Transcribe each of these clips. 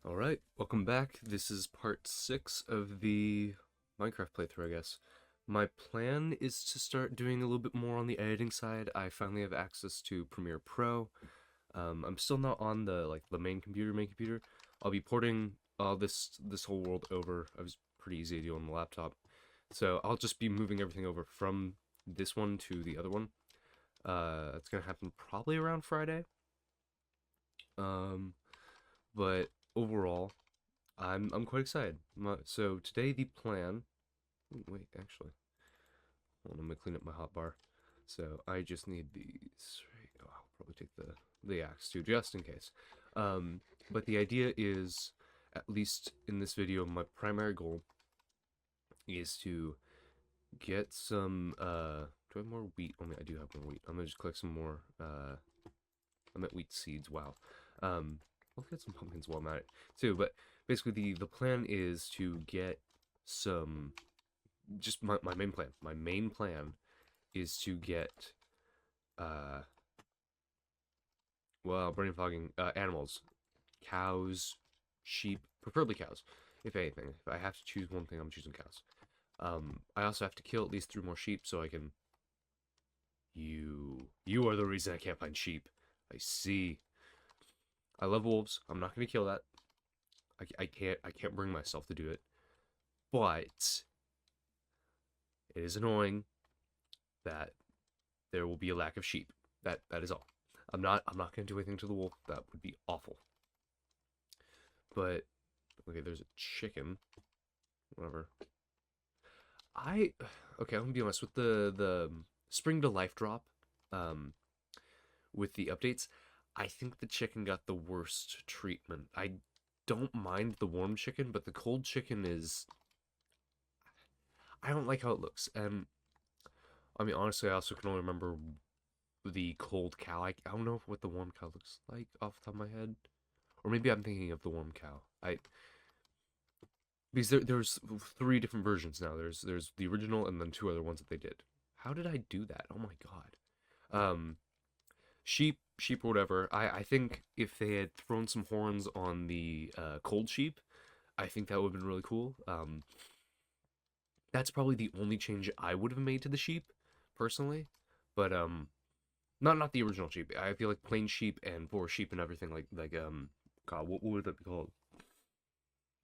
Alright, welcome back. This is part 6 of the Minecraft playthrough, I guess. My plan is to start doing a little bit more on the editing side. I finally have access to Premiere Pro. I'm still not on the main computer. I'll be porting this whole world over. It was pretty easy to do on the laptop. So I'll just be moving everything over from this one to the other one. It's gonna happen probably around Friday. Um, but overall, I'm quite excited. So today the plan. Wait, actually, hold on, I'm gonna clean up my hotbar. So I just need these. Right? Oh, I'll probably take the axe too, just in case. But the idea is, at least in this video, my primary goal is to get some. Do I have more wheat? Oh, I do have more wheat. I'm gonna just collect some more. I'm at wheat seeds. Wow. I'll get some pumpkins while I'm at it too. But basically, the plan is to get some. Just my main plan. My main plan is to get well, brain fogging, animals, cows, sheep, preferably cows. If anything, if I have to choose one thing, I'm choosing cows. I also have to kill at least 3 more sheep so I can. You are the reason I can't find sheep. I see. I love wolves. I'm not gonna kill that. I can't bring myself to do it. But it is annoying that there will be a lack of sheep. That is all. I'm not gonna do anything to the wolf. That would be awful. But okay, there's a chicken. Whatever. I okay, I'm gonna be honest with the spring to life drop, um, with the updates. I think the chicken got the worst treatment. I don't mind the warm chicken, but the cold chicken is I don't like how it looks. And I mean, honestly, I also can only remember the cold cow. I don't know what the warm cow looks like off the top of my head, or maybe I'm thinking of the warm cow. I because there's 3 different versions now. There's the original and then 2 other ones that they did. How did I do that? Oh my god. Um, sheep or whatever. I think if they had thrown some horns on the cold sheep, I think that would have been really cool. That's probably the only change I would have made to the sheep, personally. But not the original sheep. I feel like plain sheep and forest sheep and everything God, what would that be called?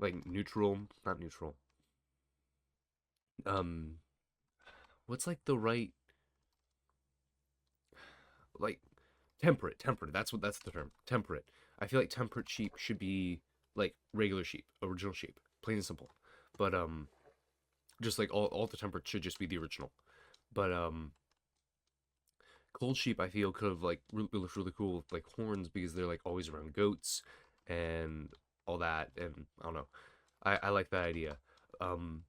Like neutral, not neutral. Um, what's like the right like temperate. That's the term. Temperate. I feel like temperate sheep should be like regular sheep, original sheep, plain and simple. But just like all the temperate should just be the original. But cold sheep I feel could have like looked really cool with like horns because they're like always around goats and all that. And I don't know. I like that idea. Um,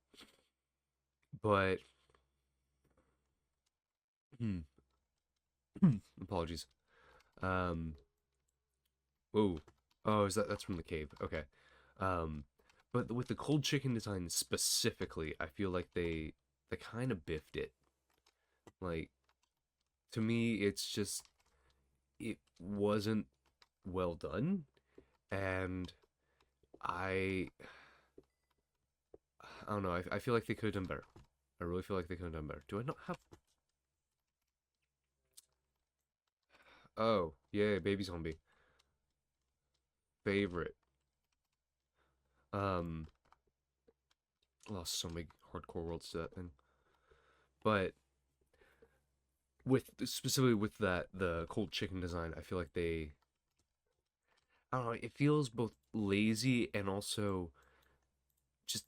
but apologies. Um, oh, oh, is that's from the cave? Okay. Um, but with the cold chicken design specifically, I feel like they kind of biffed it. Like to me, it's just it wasn't well done, and I I don't know. I feel like they could have done better. I really feel like they could have done better. Do I not have? Oh, yeah, baby zombie favorite. Um, lost so many hardcore worlds to that thing, but with specifically with that the cold chicken design, I feel like I don't know. It feels both lazy and also just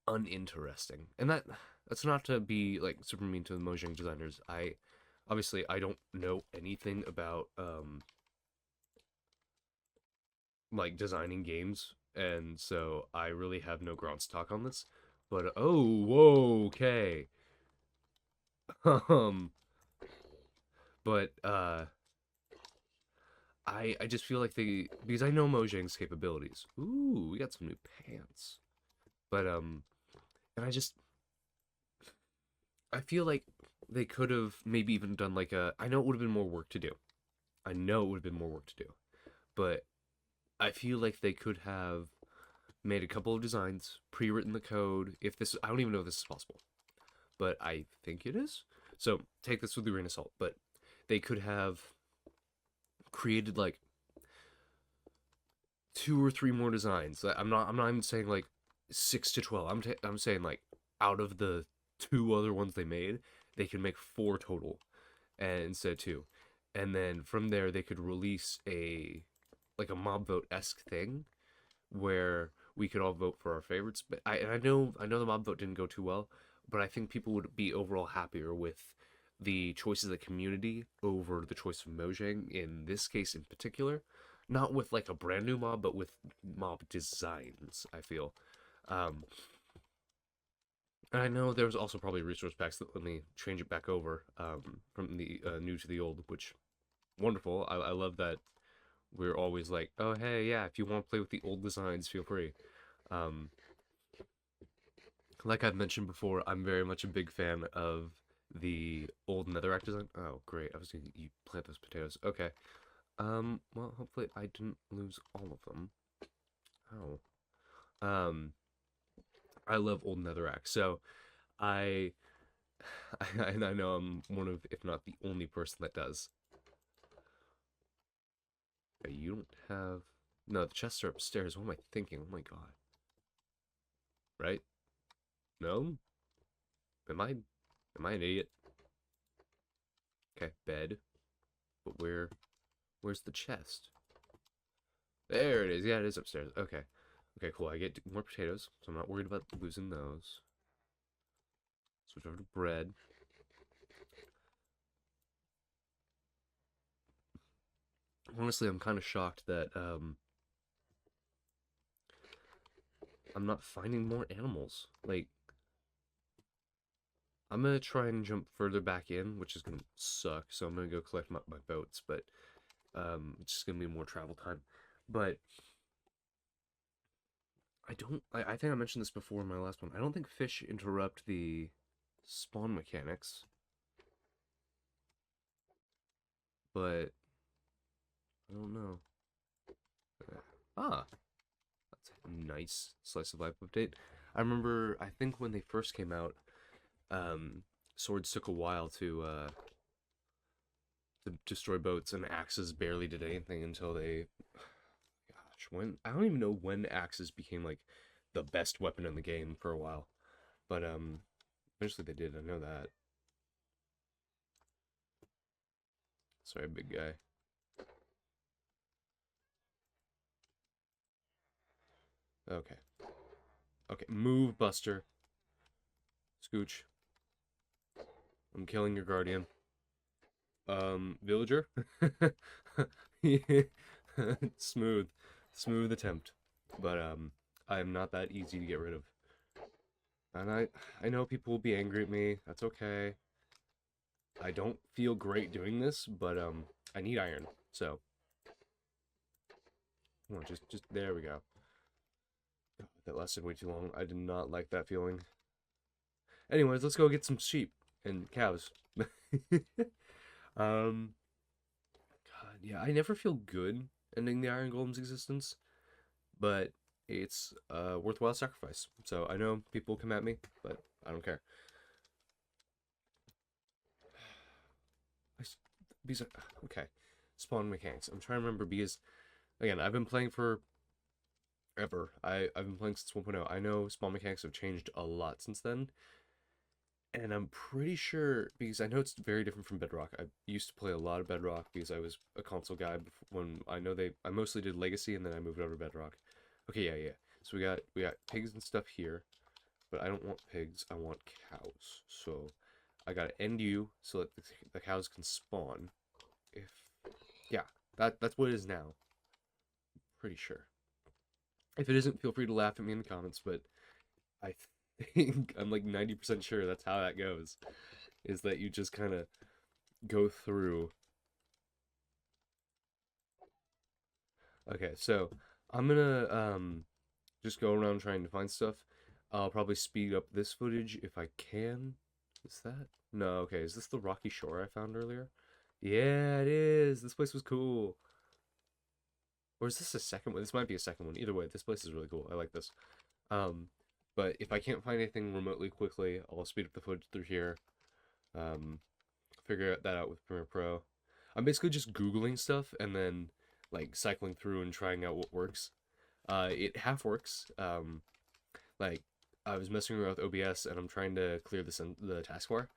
uninteresting. And that's not to be like super mean to the Mojang designers. I don't know anything about like designing games, and so I really have no grounds to talk on this. But oh, whoa, okay. Um, but I just feel like they because I know Mojang's capabilities. Ooh, we got some new pants. But and I feel like they could have maybe even done like a I know it would have been more work to do. I know it would have been more work to do. But I feel like they could have made a couple of designs, pre-written the code. If this, I don't even know if this is possible, but I think it is. So take this with a grain of salt. But they could have created like two or three more designs. I'm not even saying like 6 to 12. I'm saying like out of the two other ones they made, they could make four total, and instead of two, and then from there they could release a like a mob vote esque thing where we could all vote for our favorites. But I know the mob vote didn't go too well, but I think people would be overall happier with the choices of the community over the choice of Mojang in this case in particular. Not with like a brand new mob, but with mob designs, I feel. Um, and I know there was also probably resource packs that let me change it back over from the new to the old, which wonderful. I love that we're always like, oh hey, yeah, if you want to play with the old designs, feel free. Um, like I've mentioned before, I'm very much a big fan of the old Netherrack design. Oh, great. I was gonna you plant those potatoes. Okay. Well, hopefully I didn't lose all of them. Oh. Um, I love old Netherrack. So I, and I know I'm one of, if not the only person that does. You don't have, no, the chests are upstairs. What am I thinking? Oh my god. Right? No? Am I an idiot? Okay, bed. But where's the chest? There it is. Yeah, it is upstairs. Okay. Okay, cool. I get more potatoes, so I'm not worried about losing those. Switch over to bread. Honestly, I'm kind of shocked that I'm not finding more animals. Like, I'm gonna try and jump further back in, which is gonna suck. So I'm gonna go collect my boats, but it's just gonna be more travel time. But I think I mentioned this before in my last one. I don't think fish interrupt the spawn mechanics, but I don't know. Ah, that's a nice slice of life update. I remember, I think when they first came out, swords took a while to destroy boats, and axes barely did anything until they. Gosh, when I don't even know when axes became like the best weapon in the game for a while, but eventually they did. I know that. Sorry, big guy. Okay, okay, move, Buster. Scooch. I'm killing your guardian. Villager. Smooth, smooth attempt, but I am not that easy to get rid of. And I know people will be angry at me. That's okay. I don't feel great doing this, but I need iron. So, come on, just there we go. That lasted way too long. I did not like that feeling. Anyways, let's go get some sheep and cows. um, God, yeah, I never feel good ending the Iron Golem's existence, but it's a worthwhile sacrifice. So I know people come at me, but I don't care. I, because okay, spawn mechanics. I'm trying to remember because again, I've been playing for ever. I've been playing since 1.0. I know spawn mechanics have changed a lot since then, and I'm pretty sure because I know it's very different from Bedrock. I used to play a lot of Bedrock because I was a console guy when I know I mostly did Legacy and then I moved over to Bedrock. Okay, yeah, yeah. So we got pigs and stuff here, but I don't want pigs. I want cows. So I gotta end you so that the cows can spawn. If yeah, that's what it is now. Pretty sure. If it isn't, feel free to laugh at me in the comments. But I think I'm like 90% sure that's how that goes. Is that you just kind of go through. Okay, so I'm gonna just go around trying to find stuff. I'll probably speed up this footage if I can. Is that? No, okay. Is this the rocky shore I found earlier? Yeah, it is. This place was cool. Or is this a second one? This might be a second one. Either way, this place is really cool. I like this. Um, but if I can't find anything remotely quickly, I'll speed up the footage through here. Um, figure that out with Premiere Pro. I'm basically just Googling stuff and then like cycling through and trying out what works. It half works. Like I was messing around with OBS and I'm trying to clear the taskbar.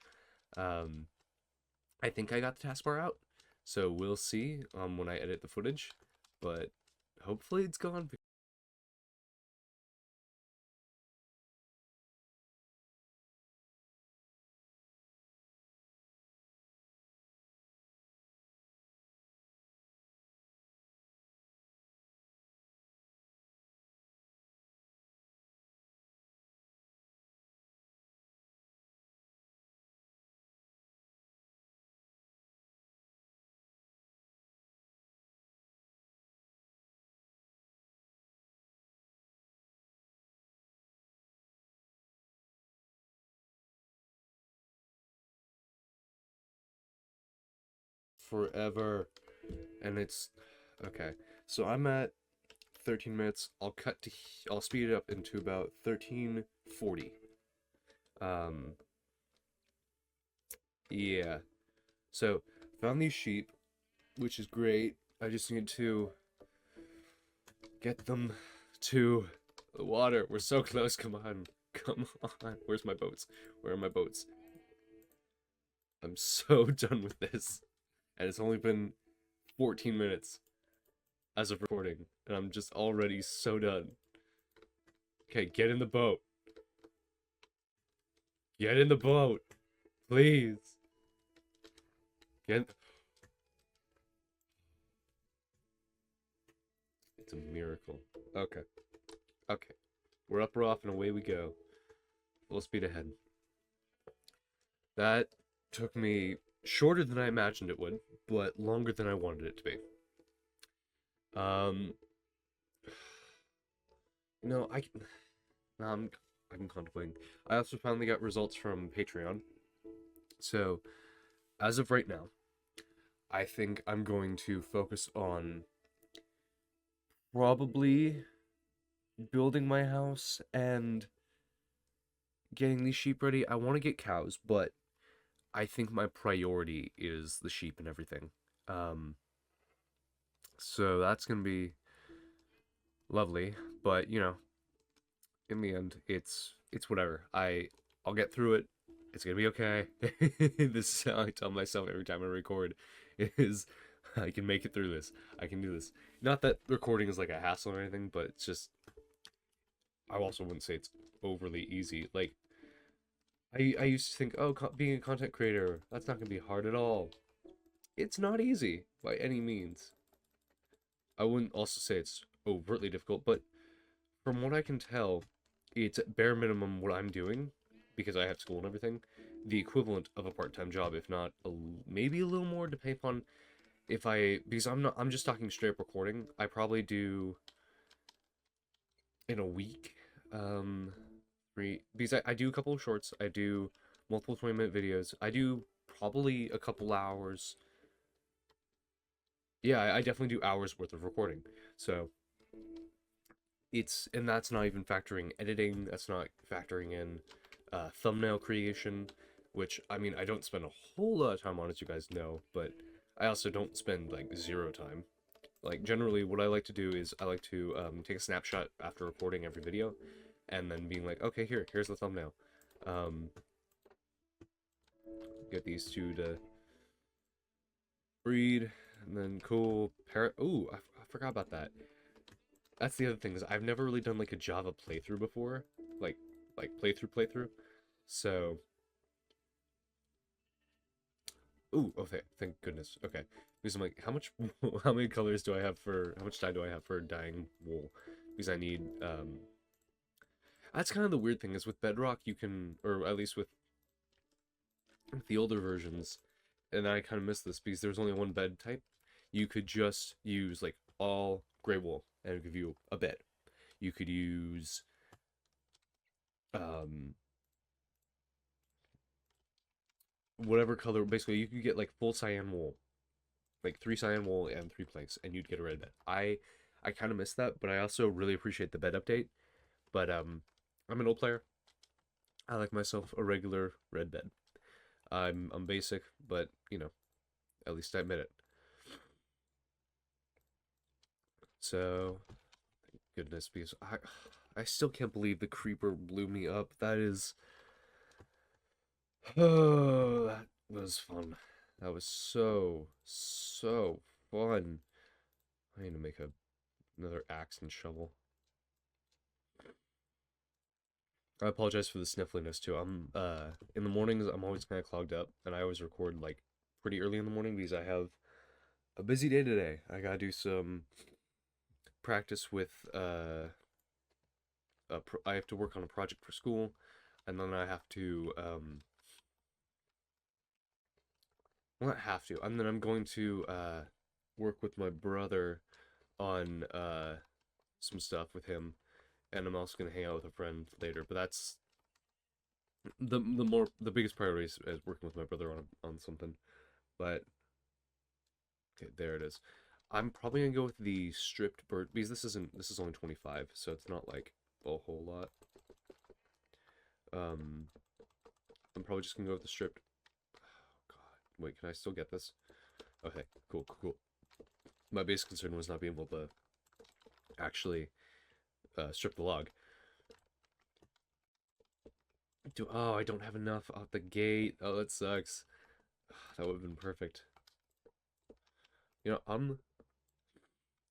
Um, I think I got the taskbar out, so we'll see when I edit the footage. But hopefully it's gone. Forever. And it's okay. So I'm at 13 minutes. I'll speed it up into about 13:40. Um yeah. So found these sheep, which is great. I just need to get them to the water. We're so close. Come on. Come on. Where's my boats? Where are my boats? I'm so done with this. And it's only been 14 minutes as of recording, and I'm just already so done. Okay, get in the boat. Get in the boat. Please. Get. It's a miracle. Okay. Okay. We're up, we're off, and away we go. Full speed ahead. That took me shorter than I imagined it would, but longer than I wanted it to be. Um, no, I'm contemplating. I also finally got results from Patreon. So, as of right now, I think I'm going to focus on probably building my house and getting these sheep ready. I want to get cows, but I think my priority is the sheep and everything. Um, so that's gonna be lovely, but you know, in the end, it's whatever. I'll get through it. It's gonna be okay. This is how I tell myself every time I record is I can make it through this. I can do this. Not that recording is like a hassle or anything, but it's just I also wouldn't say it's overly easy. Like I used to think, oh, being a content creator, that's not gonna be hard at all. It's not easy by any means. I wouldn't also say it's overtly difficult, but from what I can tell, it's at bare minimum what I'm doing because I have school and everything, the equivalent of a part-time job, if not maybe a little more, depending upon if I because I'm just talking straight up recording. I probably do in a week, three because I do a couple of shorts. I do multiple 20-minute videos. I do probably a couple hours. Yeah, I definitely do hours worth of recording. So and that's not even factoring editing. That's not factoring in thumbnail creation, which I mean I don't spend a whole lot of time on, as you guys know, but I also don't spend like zero time. Like generally, what I like to do is I like to take a snapshot after recording every video, and then being like, okay, here's the thumbnail. Um, get these two to breed, and then cool parrot. Ooh, I forgot about that. That's the other thing is I've never really done like a Java playthrough before, like playthrough. So, ooh, okay, thank goodness. Okay, because I'm like, how many colors do I have for, how much dye do I have for dyeing wool? Because I need, that's kind of the weird thing is with Bedrock you can, or at least with the older versions, and I kind of miss this because there's only one bed type. You could just use like all gray wool and it'll give you a bed. You could use um whatever color. Basically, you could get like full cyan wool, like 3 cyan wool and 3 planks, and you'd get a red bed. I I kind of miss that, but I also really appreciate the bed update. But I'm an old player. I like myself a regular red bed. I'm basic, but at least I admit it. So goodness, because I still can't believe the creeper blew me up. That is oh, that was fun. That was so fun. I need to make another axe and shovel. I apologize for the sniffliness too. I'm in the mornings I'm always kind of clogged up, and I always record like pretty early in the morning because I have a busy day today. I gotta do some practice with I have to work on a project for school, and then I have to well, not have to, and then I'm going to work with my brother on some stuff with him, and I'm also gonna hang out with a friend later. But that's the biggest priority is working with my brother on something. But okay, there it is. I'm probably gonna go with the stripped bird because this is only 25, so it's not like a whole lot. Um, I'm probably just gonna go with the stripped. Oh God, wait, can I still get this? Okay, cool. My biggest concern was not being able to actually strip the log. Oh, I don't have enough out the gate. Oh, that sucks. That would have been perfect. I'm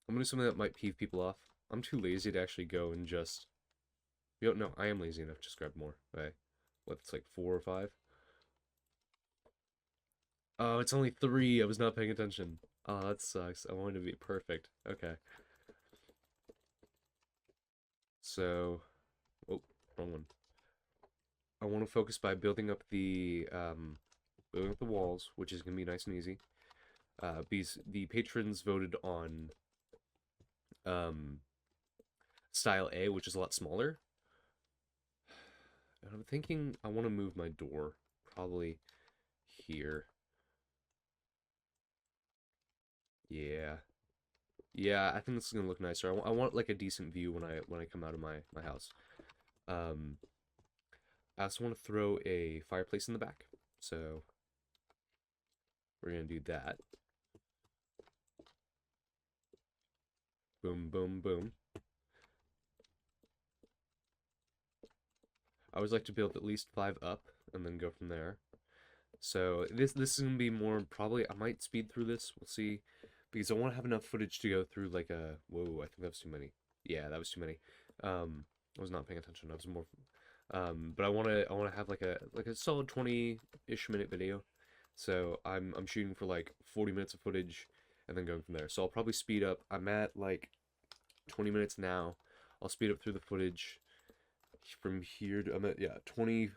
gonna do something that might peeve people off. I'm too lazy to actually go and just. No, I am lazy enough. Just grab more. Okay. What's like 4 or 5? Oh, it's only 3. I was not paying attention. Oh, that sucks. I wanted to be perfect. Okay. So, oh, wrong one. I want to focus by building up the walls, which is gonna be nice and easy. Because the patrons voted on um style A, which is a lot smaller. And I'm thinking I want to move my door probably here. Yeah. Yeah, I think this is gonna look nicer. I want like a decent view when I come out of my house. Um, I also want to throw a fireplace in the back, so we're gonna do that. Boom, boom, boom. I always like to build at least 5 up and then go from there. So this is gonna be more probably I might speed through this. We'll see, because I want to have enough footage to go through like a whoa. I think that was too many. Yeah, that was too many. I was not paying attention. I was more. But I want to have like a solid 20-ish minute video. So I'm shooting for like 40 minutes of footage and then going from there. So I'll probably speed up. I'm at like 20 minutes now. I'll speed up through the footage from here to I'm at yeah 20.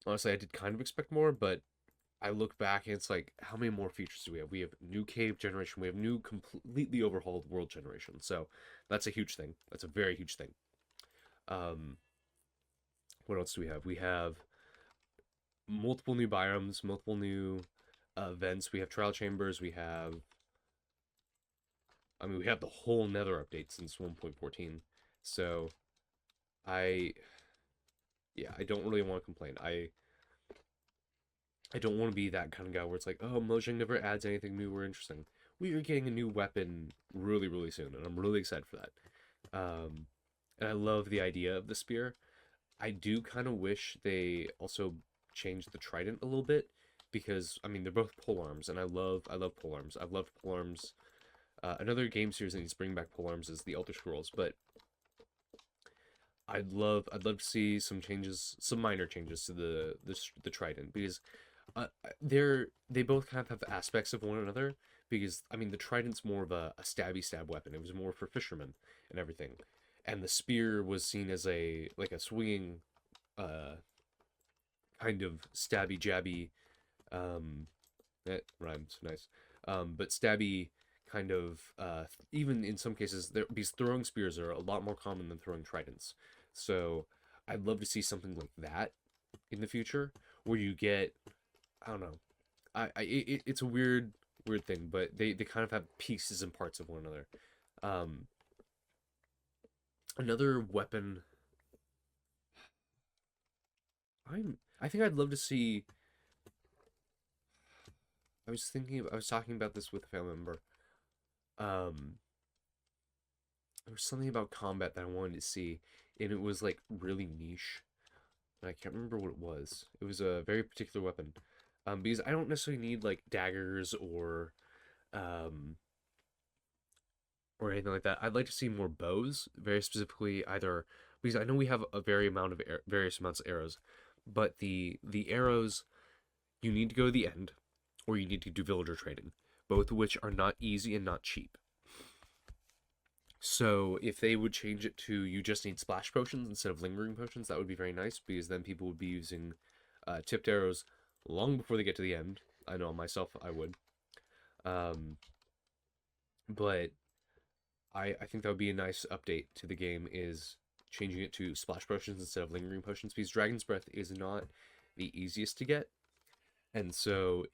Honestly, I did kind of expect more, but I look back and it's like, how many more features do we have? We have new cave generation. We have new completely overhauled world generation. So that's a huge thing. That's a very huge thing. Um, what else do we have? We have multiple new biomes, multiple new events. We have trial chambers. I mean, we have the whole Nether update since 1.14. So I, yeah, I don't really want to complain. I don't want to be that kind of guy where it's like, oh, Mojang never adds anything new or interesting. We are getting a new weapon really, really soon, and I'm really excited for that. And I love the idea of the spear. I do kind of wish they also changed the trident a little bit because I mean they're both pole arms, and I love pole arms. I've loved pole arms. Another game series that needs to bring back pole arms is the Elder Scrolls, but I'd love to see some changes, some minor changes to the trident because they both kind of have aspects of one another because I mean the trident's more of a stabby stab weapon. It was more for fishermen and everything, and the spear was seen as a like a swinging uh kind of stabby jabby that rhymes nice but stabby kind of even in some cases there these throwing spears are a lot more common than throwing tridents. So I'd love to see something like that in the future where you get I don't know. It's a weird thing, but they kind of have pieces and parts of one another. Um, Another weapon. I think I'd love to see. I was talking about this with a family member. Um, there was something about combat that I wanted to see, and it was like really niche. And I can't remember what it was. It was a very particular weapon. Because I don't necessarily need like daggers um or anything like that. I'd like to see more bows, very specifically either because I know we have a various amounts of arrows, but the arrows you need to go to the end, or you need to do villager trading, both of which are not easy and not cheap. So if they would change it to you just need splash potions instead of lingering potions, that would be very nice because then people would be using tipped arrows long before they get to the end. I know myself, I would. Um, but I think that would be a nice update to the game is changing it to splash potions instead of lingering potions because Dragon's Breath is not the easiest to get. And so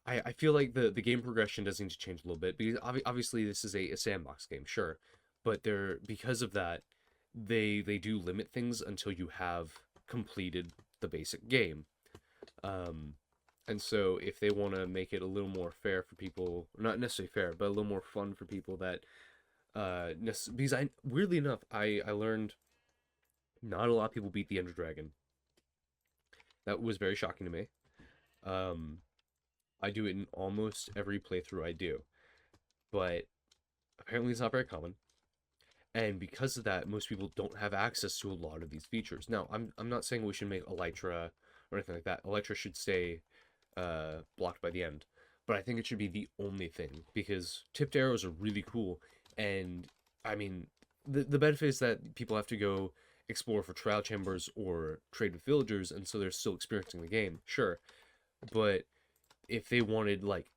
I feel like the game progression does need to change a little bit because obviously this is a sandbox game, sure. But they're because of that, they do limit things until you have completed the basic game. Um, and so if they want to make it a little more fair for people, not necessarily fair, but a little more fun for people that because I weirdly enough I learned not a lot of people beat the Ender Dragon. That was very shocking to me. Um, I do it in almost every playthrough I do, but apparently it's not very common. And because of that, most people don't have access to a lot of these features. Now, I'm not saying we should make Elytra or anything like that. Elytra should stay blocked by the end, but I think it should be the only thing because tipped arrows are really cool. And I mean, the benefit is that people have to go explore for trial chambers or trade with villagers, and so they're still experiencing the game, sure. But if they wanted like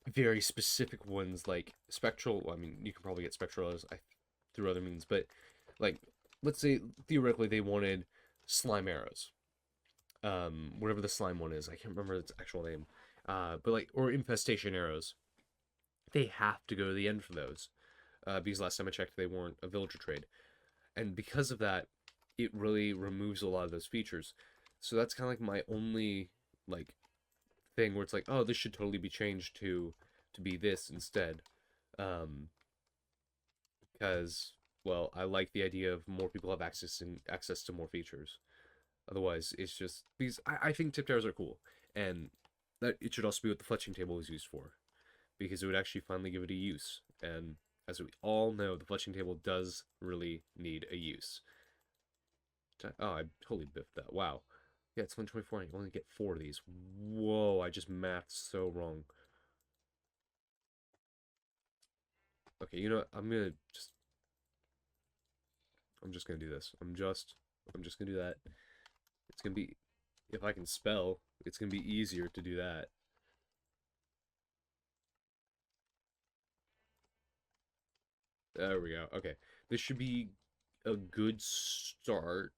very specific ones like spectral, well, I mean, you can probably get spectral as through other means, but like let's say theoretically they wanted slime arrows, whatever the slime one is, I can't remember its actual name, but like or infestation arrows, they have to go to the end for those, because last time I checked they weren't a villager trade, and because of that, it really removes a lot of those features. So that's kind of like my only like thing where it's like, oh, this should totally be changed to be this instead. Um, because well, I like the idea of more people have access to more features. Otherwise, it's just because I think tip towers are cool, and that it should also be what the fletching table is used for, because it would actually finally give it a use. And as we all know, the fletching table does really need a use. Oh, I totally biffed that. Wow. Yeah, it's 124 and you only get 4 of these. Whoa, I just mathed so wrong. Okay, you know what? I'm just gonna do this. I'm just I'm just gonna do that. It's gonna be, if I can spell, it's gonna be easier to do that. There we go. Okay. This should be a good start.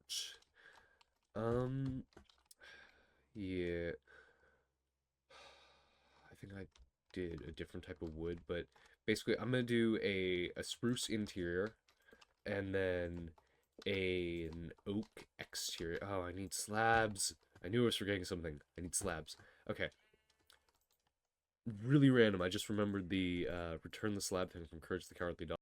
Um, yeah. I think I did a different type of wood, but basically I'm gonna do a spruce interior and then an oak exterior. Oh, I need slabs. I knew I was forgetting something. I need slabs. Okay. Really random. I just remembered the return the slab thing from Courage the Cowardly Dog.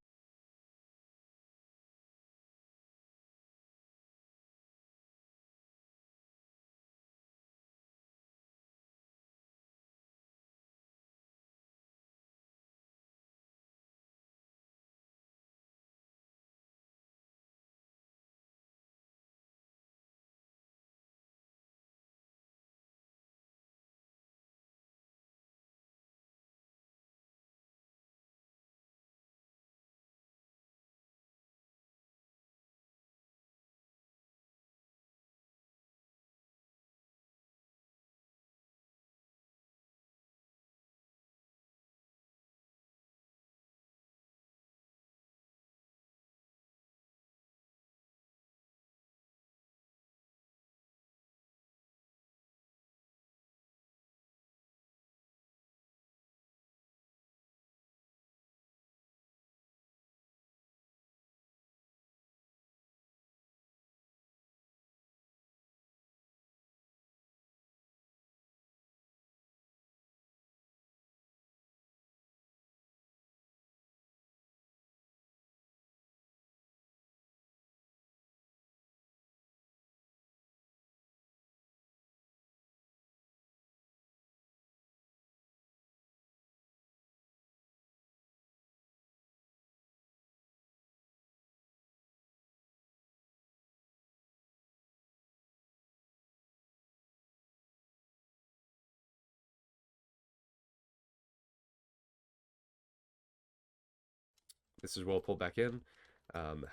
This is well pulled back in.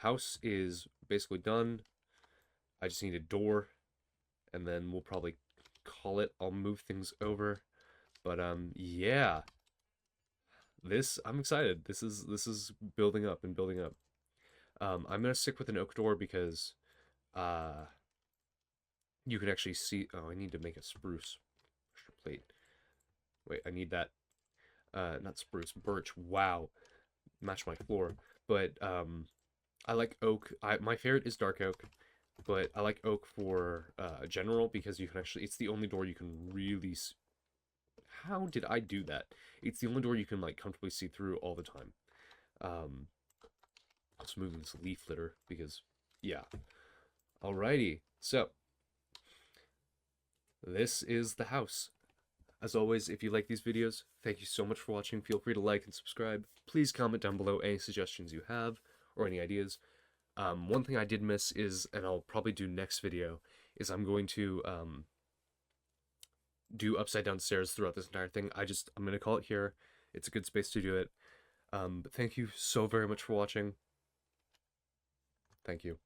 House is basically done. I just need a door, and then we'll probably call it. I'll move things over. But yeah, this I'm excited. This is building up and building up. I'm gonna stick with an oak door because uh you can actually see. Oh, I need to make a spruce plate. Wait, I need that. Not spruce, birch. Wow, match my floor. But I like oak. My favorite is dark oak, but I like oak for general because you can actually. It's the only door you can really. How did I do that? It's the only door you can like comfortably see through all the time. Um, Let's move this leaf litter because, yeah. Alrighty, so this is the house. As always, if you like these videos, thank you so much for watching. Feel free to like and subscribe. Please comment down below any suggestions you have or any ideas. One thing I did miss is, and I'll probably do next video, is I'm going to do upside down stairs throughout this entire thing. I'm gonna call it here. It's a good space to do it. But thank you so very much for watching. Thank you.